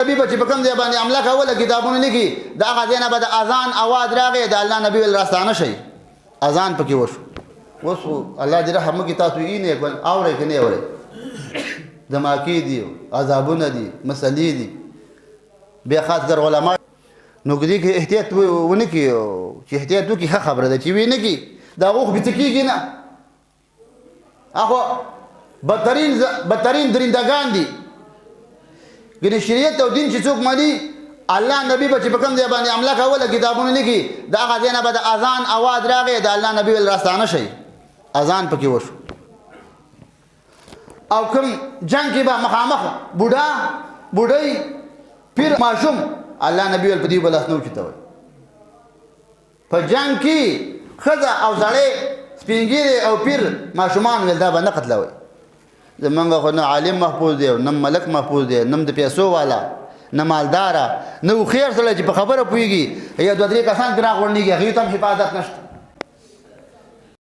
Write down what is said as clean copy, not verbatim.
نبی په چې په کوم ځای باندې حمله کوله کتابونه لیکي د هغه ځای نه به د اذان اواز راغی د الله نبي ویل راستانه شئ اذان پکې وشو اوس الله دې رحم وکړي تاسو یې نه اورئ که نه اورئ دماکې دي عذابونه دي مسلې دي بیا خاص کر علما نو دې کې احتیاط ونه کړي چې احتیاط وکړي ښه خبره ده چې وی نه کړي د هغو خو بیڅه کېږي نه هغه بدترین درندګان دي ګنې شریعت او دین چې څوک مني الله نبی به چې په کوم ځای باندې حمله کوله کتابونه لیکي د هغه ځای نه به د اذان اواز راغی د الله نبي ویل راستانه شئ اذان پکې وشو او کوم جنگ کې به مخامخ بوډۍ پیر ماشوم الله نبي ویل په دې به لاس نه اوچتوئ په جنگ کې ښځه او سړی سپین ږیرې او پیر ماشومان ویل دا به نه قتلوئ زمونږ خو نه عالم محفوظ دی نه ملک محفوظ دی نه د پیسو والا نه مالداره نه هوښیار سړی چې په خبره پوهېږي یا دوه درې کسان پرې راغونډېږي هغوی ته هم حفاظت نشته